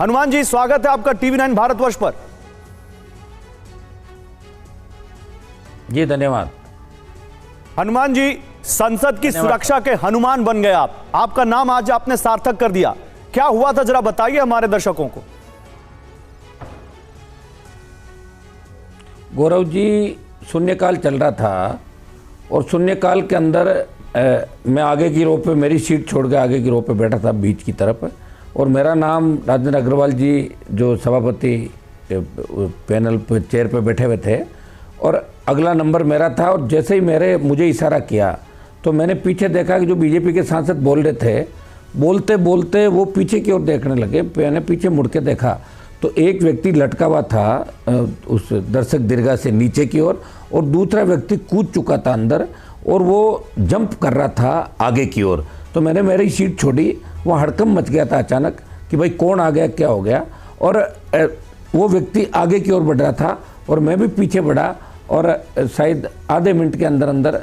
हनुमान जी, स्वागत है आपका TV9 भारतवर्ष पर। जी धन्यवाद। हनुमान जी, संसद की सुरक्षा के हनुमान बन गए आप। आपका नाम आज आपने सार्थक कर दिया। क्या हुआ था, जरा बताइए हमारे दर्शकों को। गौरव जी, शून्यकाल चल रहा था और शून्यकाल के अंदर मैं आगे की रो पे, मेरी सीट छोड़ के आगे की रो पे बैठा था बीच की तरफ, और मेरा नाम राजेंद्र अग्रवाल जी जो सभापति पैनल पे चेयर पे बैठे हुए थे, और अगला नंबर मेरा था। और जैसे ही मुझे इशारा किया तो मैंने पीछे देखा कि जो बीजेपी के सांसद बोल रहे थे, बोलते बोलते वो पीछे की ओर देखने लगे। मैंने पीछे मुड़ के देखा तो एक व्यक्ति लटका हुआ था उस दर्शक दीर्घा से नीचे की ओर, और दूसरा व्यक्ति कूद चुका था अंदर और वो जंप कर रहा था आगे की ओर। तो मैंने मेरी सीट छोड़ी। वो हड़कंप मच गया था अचानक कि भाई कौन आ गया, क्या हो गया। और वो व्यक्ति आगे की ओर बढ़ रहा था और मैं भी पीछे बढ़ा, और शायद आधे मिनट के अंदर अंदर,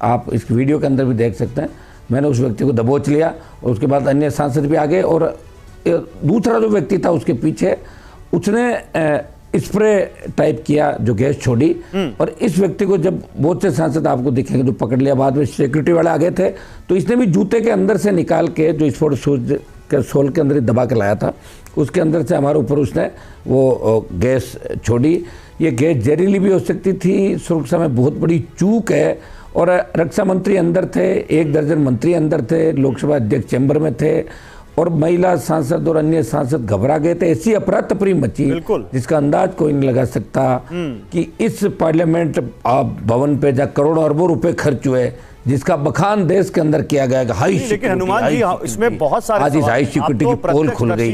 आप इस वीडियो के अंदर भी देख सकते हैं, मैंने उस व्यक्ति को दबोच लिया। और उसके बाद अन्य सांसद भी आ गए, और दूसरा जो व्यक्ति था उसके पीछे, उसने स्प्रे टाइप किया जो गैस छोड़ी। और इस व्यक्ति को जब बहुत से सांसद आपको दिखेंगे जो पकड़ लिया, बाद में सिक्योरिटी वाले आ गए थे, तो इसने भी जूते के अंदर से निकाल के, जो स्पोर्ट शूज के सोल के अंदर ही दबा के लाया था, उसके अंदर से हमारे ऊपर उसने वो गैस छोड़ी। ये गैस जहरीली भी हो सकती थी। सुरक्षा में बहुत बड़ी चूक है। और रक्षा मंत्री अंदर थे, 1 दर्जन मंत्री अंदर थे, लोकसभा अध्यक्ष चैम्बर में थे, और महिला सांसद और अन्य सांसद घबरा गए थे। ऐसी अफरा तफरी मची जिसका अंदाज कोई नहीं लगा सकता कि इस पार्लियामेंट भवन पे जा करोड़ों अरबों रुपए खर्च हुए, जिसका बखान देश के अंदर किया गया। हाई लेकिन हनुमान जी, इसमें बहुत सारे आज इस हाई सिक्योरिटी की पोल खुल गई।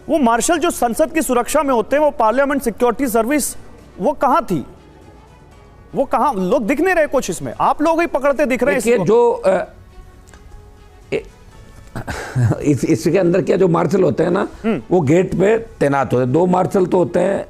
वो मार्शल जो संसद की सुरक्षा में होते हैं, वो पार्लियामेंट सिक्योरिटी सर्विस, वो कहां थी? वो कहां? लोग दिख नहीं रहे कुछ इसमें, आप लोग ही पकड़ते दिख रहे हैं। जो इसके अंदर क्या, जो मार्शल होते हैं ना, वो गेट पे तैनात होते हैं। 2 मार्शल तो होते हैं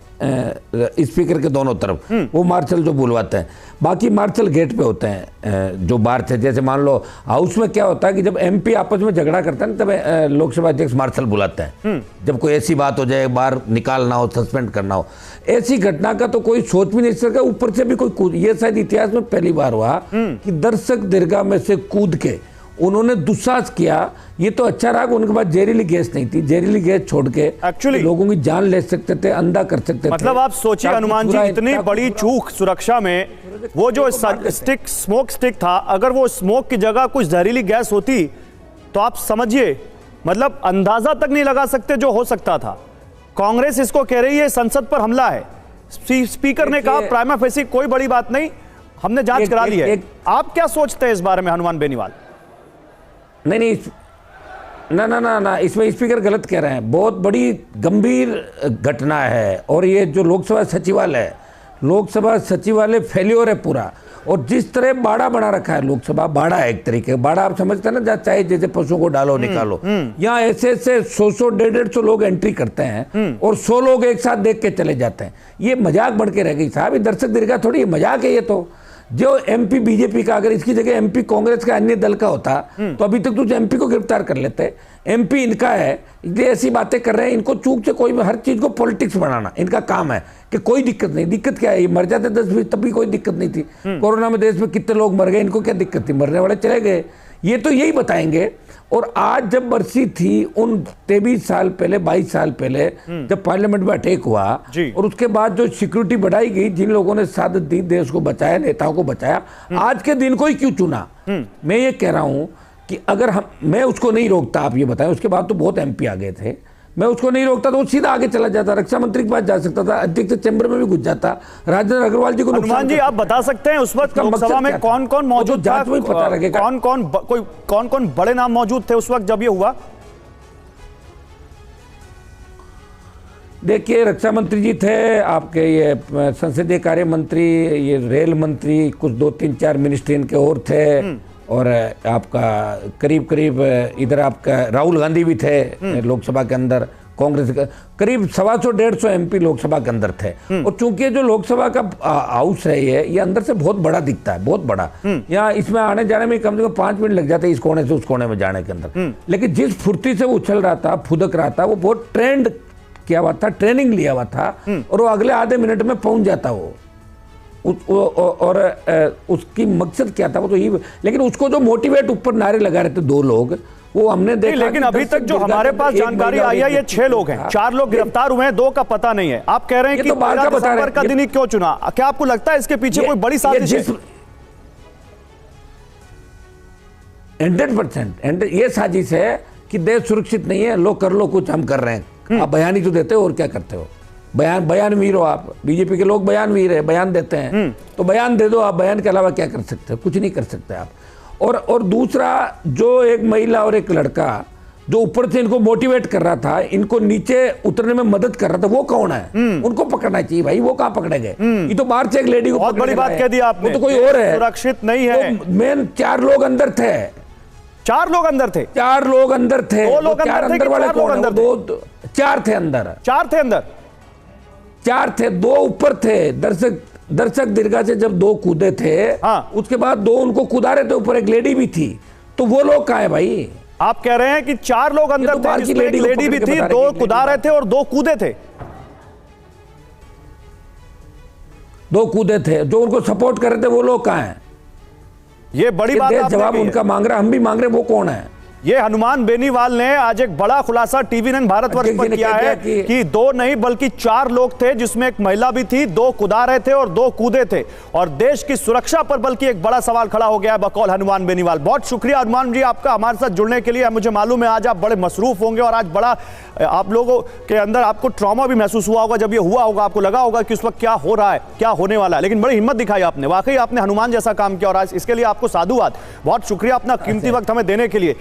स्पीकर के दोनों तरफ, वो मार्शल जो बुलवाते हैं। बाकी मार्शल गेट पे होते हैं जो बाहर थे। जैसे मान लो हाउस में क्या होता है कि जब MP आपस में झगड़ा करता है ना, तब लोकसभा अध्यक्ष मार्शल बुलाते हैं। जब कोई ऐसी बात हो जाए, बाहर निकालना हो, सस्पेंड करना हो, ऐसी घटना का तो कोई सोच भी नहीं सकता। ऊपर से भी कोई कूद, ये शायद इतिहास में पहली बार हुआ कि दर्शक दीर्घा में से कूद के उन्होंने दुस्साहस किया। ये तो अच्छा रहा कि उनके पास जहरीली गैस नहीं थी। जहरीली गैस छोड़ के एक्चुअली लोगों की जान ले सकते थे, अंधा कर सकते थे। मतलब आप सोचिए हनुमान जी, इतनी बड़ी चूक सुरक्षा में, वो जो स्मोक स्टिक था, अगर वो स्मोक की जगह कुछ जहरीली गैस होती तो आप समझिए, मतलब अंदाजा तक नहीं लगा सकते जो हो सकता था। कांग्रेस इसको कह रही है संसद पर हमला है। स्पीकर ने कहा प्राइमा फेसी कोई बड़ी बात नहीं, हमने जांच करा ली है। आप क्या सोचते हैं इस बारे में हनुमान बेनीवाल? नहीं, ना, इसमें स्पीकर गलत कह रहे हैं। बहुत बड़ी गंभीर घटना है। और ये जो लोकसभा सचिवालय फेल्योर है पूरा। और जिस तरह बाड़ा बना रखा है, लोकसभा बाड़ा है एक तरीके का। बाड़ा आप समझते हैं ना, जहाँ चाहे जैसे पशुओं को डालो निकालो, यहाँ ऐसे 100 150 लोग एंट्री करते हैं और 100 लोग एक साथ देख के चले जाते हैं। ये मजाक बन के रह गई साहब। ये दर्शक दीर्घा थोड़ी मजाक है। ये तो जो MP बीजेपी का, अगर इसकी जगह MP कांग्रेस का अन्य दल का होता तो अभी तक तो MP को गिरफ्तार कर लेते। MP इनका है, ये ऐसी बातें कर रहे हैं। इनको चूक से कोई, हर चीज को पॉलिटिक्स बनाना इनका काम है कि कोई दिक्कत नहीं। दिक्कत क्या है? ये मर जाते 10-20 तब भी कोई दिक्कत नहीं थी। कोरोना में देश में कितने लोग मर गए, इनको क्या दिक्कत थी? मरने वाले चले गए। ये तो यही बताएंगे। और आज जब बरसी थी उन 23 साल पहले, 22 साल पहले, जब पार्लियामेंट में अटैक हुआ, और उसके बाद जो सिक्योरिटी बढ़ाई गई, जिन लोगों ने शहादत दी, देश को बचाया, नेताओं को बचाया, आज के दिन को ही क्यों चुना? मैं ये कह रहा हूं कि अगर मैं उसको नहीं रोकता, आप ये बताएं, उसके बाद तो बहुत MP आ गए थे, मैं उसको नहीं रोकता तो वो सीधा आगे चला जाता, रक्षा मंत्री के पास जा सकता था, अध्यक्ष चैम्बर में भी घुस जाता, राजेंद्र अग्रवाल जी को। हनुमान जी, आप बता सकते हैं उस वक्त लोकसभा में कौन कौन मौजूद था? पता लगेगा कौन कौन बड़े नाम मौजूद थे उस वक्त जब ये हुआ? देखिए, रक्षा मंत्री जी थे आपके, ये संसदीय कार्य मंत्री, ये रेल मंत्री, कुछ 2-3-4 मिनिस्ट्री इनके और थे, और आपका करीब करीब इधर आपका राहुल गांधी भी थे लोकसभा के अंदर, कांग्रेस का करीब 125-150 एमपी लोकसभा के अंदर थे। और चूंकि जो लोकसभा का हाउस है ये अंदर से बहुत बड़ा दिखता है, बहुत बड़ा। यहाँ इसमें आने जाने में कम से कम 5 मिनट लग जाते हैं इस कोने से उस कोने में जाने के अंदर। लेकिन जिस फुर्ती से वो उछल रहा था, फुदक रहा था, वो बहुत ट्रेंड किया हुआ था, ट्रेनिंग लिया हुआ था, और वो अगले आधे मिनट में पहुंच जाता वो। और उसकी मकसद क्या था वो तो ही, लेकिन उसको जो मोटिवेट ऊपर नारे लगा रहे थे 2 लोग, वो हमने देखा। लेकिन अभी तक जो हमारे पास जानकारी आई है ये 6 लोग हैं, 4 लोग गिरफ्तार हुए हैं, 2 का पता नहीं है। आप कह रहे हैं कि 13 दिसंबर का दिन ही क्यों चुना? क्या आपको लगता है इसके पीछे कोई बड़ी साजिश है? 100% ये साजिश है कि देश सुरक्षित नहीं है, लो कर लो कुछ, हम कर रहे हैं। आप बयान ही तो देते हो और क्या करते हो? बयानवीर हो आप, बीजेपी के लोग बयानवीर है, बयान देते हैं, तो बयान दे दो आप। बयान के अलावा क्या कर सकते हो? कुछ नहीं कर सकते आप। और दूसरा, जो एक महिला और एक लड़का जो ऊपर से इनको मोटिवेट कर रहा था, इनको नीचे उतरने में मदद कर रहा था, वो कौन है? उनको पकड़ना चाहिए भाई। वो कहां पकड़े गए? ये तो बाहर से एक लेडी को, बहुत बड़ी बात कह दी आपने, तो कोई और है, सुरक्षित नहीं है। तो मेन 4 लोग अंदर थे। 4 लोग अंदर थे? 4 लोग अंदर थे। 2 लोग अंदर वाले कौन है? 4 थे अंदर। 4 थे अंदर? 4 थे, 2 ऊपर थे। दर्शक दीर्घा से जब 2 कूदे थे, हाँ। उसके बाद 2 उनको कूदा रहे थे, ऊपर एक लेडी भी थी। तो वो लोग कहाँ है भाई? आप कह रहे हैं कि 4 लोग अंदर थे, जिसमें एक लेडी भी थी, 2 कूदा रहे थे और 2 कूदे थे। 2 कूदे थे, जो उनको सपोर्ट कर रहे थे, वो लोग कहाँ हैं? ये बड़ी बात आपने जवाब कही है। उनका मांग रहे, हम भी मांग रहे, वो कौन है? ये हनुमान बेनीवाल ने आज एक बड़ा खुलासा टीवी9 भारतवर्ष पर किया है कि 2 नहीं बल्कि 4 लोग थे, जिसमें एक महिला भी थी, 2 कूदा रहे थे और 2 कूदे थे। और देश की सुरक्षा पर बल्कि एक बड़ा सवाल खड़ा हो गया है बकौल हनुमान बेनीवाल। बहुत शुक्रिया हनुमान जी आपका हमारे साथ जुड़ने के लिए। मुझे मालूम है आज आप बड़े मसरूफ होंगे और आज बड़ा आप लोगों के अंदर आपको ट्रॉमा भी महसूस हुआ होगा। जब ये हुआ होगा आपको लगा होगा कि उस वक्त क्या हो रहा है, क्या होने वाला है, लेकिन बड़ी हिम्मत दिखाई आपने। वाकई आपने हनुमान जैसा काम किया और आज इसके लिए आपको साधुवाद। बहुत शुक्रिया अपना कीमती वक्त हमें देने के लिए।